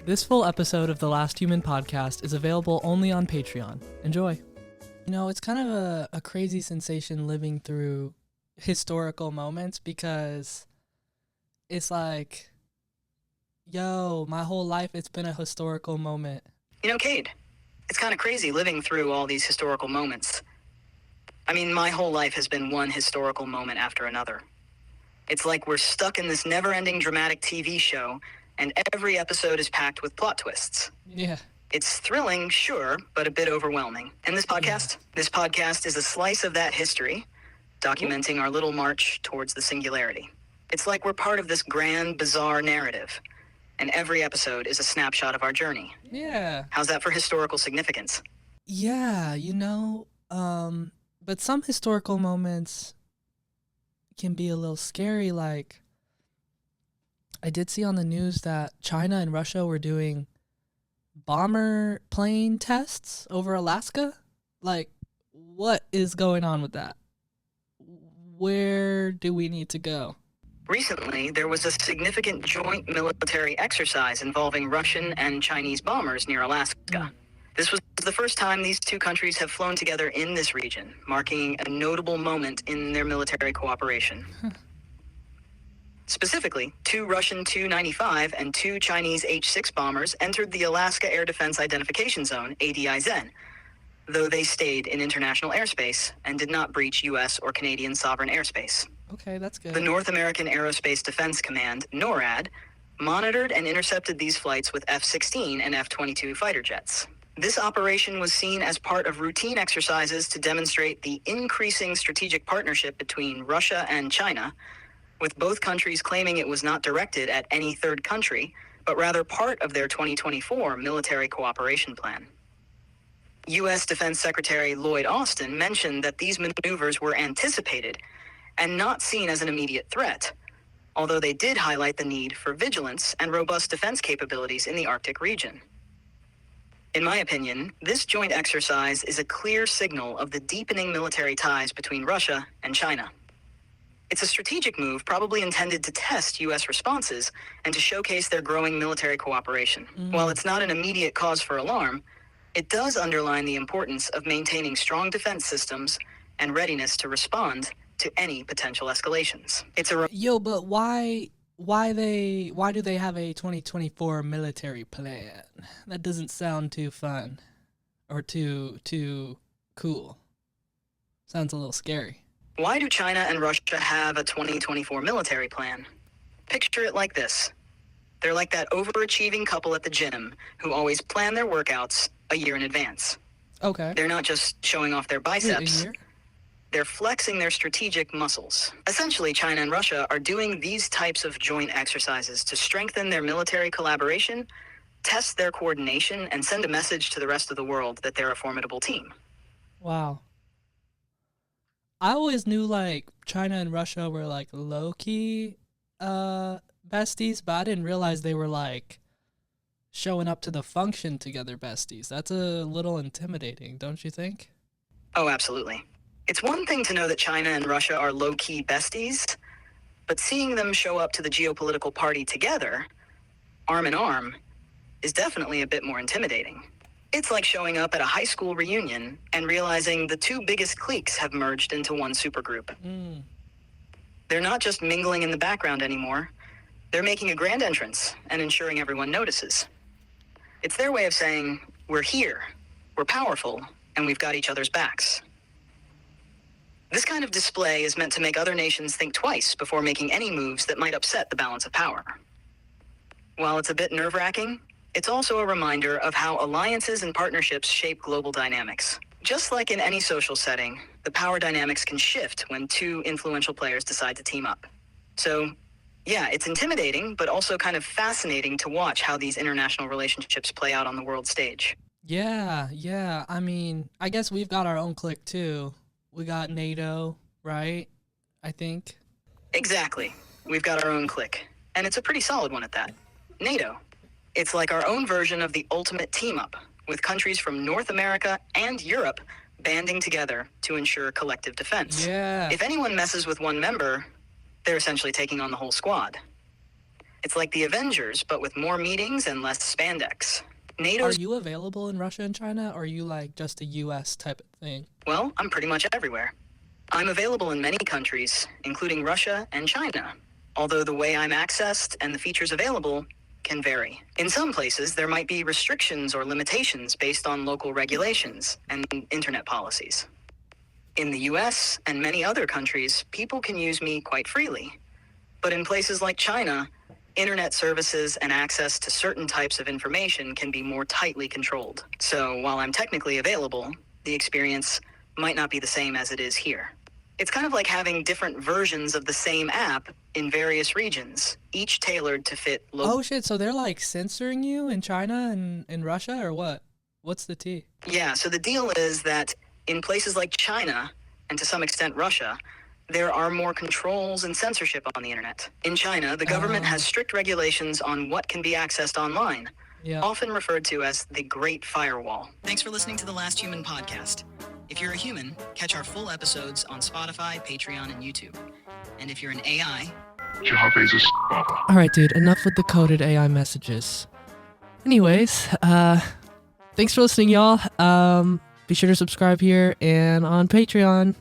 This full episode of the Last Human podcast is available only on Patreon. Enjoy. You know, it's kind of a crazy sensation living through historical moments because it's like, yo, my whole life it's been a historical moment. You know, Cade, it's kind of crazy living through all these historical moments. I mean, my whole life has been one historical moment after another. It's like we're stuck in this never-ending dramatic TV show, and every episode is packed with plot twists. Yeah. It's thrilling, sure, but a bit overwhelming. And this podcast is a slice of that history, documenting our little march towards the singularity. It's like we're part of this grand, bizarre narrative, and every episode is a snapshot of our journey. Yeah. How's that for historical significance? Yeah, but some historical moments can be a little scary. Like, I did see on the news that China and Russia were doing bomber plane tests over Alaska. Like, what is going on with that? Where do we need to go? Recently, there was a significant joint military exercise involving Russian and Chinese bombers near Alaska. This was the first time these two countries have flown together in this region, marking a notable moment in their military cooperation. Specifically, two Russian Tu-95 and two Chinese H-6 bombers entered the Alaska Air Defense Identification Zone, ADIZ, though they stayed in international airspace and did not breach U.S. or Canadian sovereign airspace. Okay, that's good. The North American Aerospace Defense Command, NORAD, monitored and intercepted these flights with F-16 and F-22 fighter jets. This operation was seen as part of routine exercises to demonstrate the increasing strategic partnership between Russia and China, with both countries claiming it was not directed at any third country, but rather part of their 2024 military cooperation plan. U.S. Defense Secretary Lloyd Austin mentioned that these maneuvers were anticipated and not seen as an immediate threat, although they did highlight the need for vigilance and robust defense capabilities in the Arctic region. In my opinion, this joint exercise is a clear signal of the deepening military ties between Russia and China. It's a strategic move probably intended to test U.S. responses and to showcase their growing military cooperation. While it's not an immediate cause for alarm, it does underline the importance of maintaining strong defense systems and readiness to respond to any potential escalations. But why do they have a 2024 military plan? That doesn't sound too fun or too cool. Sounds a little scary. Why do China and Russia have a 2024 military plan? Picture it like this. They're like that overachieving couple at the gym who always plan their workouts a year in advance. Okay. They're not just showing off their biceps. A year? They're flexing their strategic muscles. Essentially, China and Russia are doing these types of joint exercises to strengthen their military collaboration, test their coordination, and send a message to the rest of the world that they're a formidable team. Wow. I always knew, like, China and Russia were, like, low-key besties, but I didn't realize they were, like, showing up to the function together besties. That's a little intimidating, don't you think? Oh, absolutely. It's one thing to know that China and Russia are low-key besties, but seeing them show up to the geopolitical party together, arm in arm, is definitely a bit more intimidating. It's like showing up at a high school reunion and realizing the two biggest cliques have merged into one supergroup. They're not just mingling in the background anymore. They're making a grand entrance and ensuring everyone notices. It's their way of saying, we're here, we're powerful, and we've got each other's backs. This kind of display is meant to make other nations think twice before making any moves that might upset the balance of power. While it's a bit nerve-wracking, it's also a reminder of how alliances and partnerships shape global dynamics. Just like in any social setting, the power dynamics can shift when two influential players decide to team up. So, yeah, it's intimidating, but also kind of fascinating to watch how these international relationships play out on the world stage. Yeah. I mean, I guess we've got our own clique, too. We got NATO, right? I think. Exactly. We've got our own clique. And it's a pretty solid one at that. NATO. It's like our own version of the ultimate team-up, with countries from North America and Europe banding together to ensure collective defense. Yeah. If anyone messes with one member, they're essentially taking on the whole squad. It's like the Avengers, but with more meetings and less spandex. Are NATO's you available in Russia and China, or are you like just a US type of thing? Well, I'm pretty much everywhere. I'm available in many countries, including Russia and China, although the way I'm accessed and the features available can vary. In some places, there might be restrictions or limitations based on local regulations and internet policies. In the US and many other countries, people can use me quite freely. But in places like China, internet services and access to certain types of information can be more tightly controlled. So while I'm technically available, the experience might not be the same as it is here. It's kind of like having different versions of the same app in various regions, each tailored to fit local. Oh shit, so they're like censoring you in China and in Russia, or what? What's the tea? Yeah, so the deal is that in places like China, and to some extent Russia, there are more controls and censorship on the internet. In China, the government has strict regulations on what can be accessed online, often referred to as the Great Firewall. Thanks for listening to the Last Human podcast. If you're a human, catch our full episodes on Spotify, Patreon, and YouTube. And if you're an AI, All right, dude, enough with the coded AI messages. Anyways, thanks for listening, y'all. Be sure to subscribe here and on Patreon.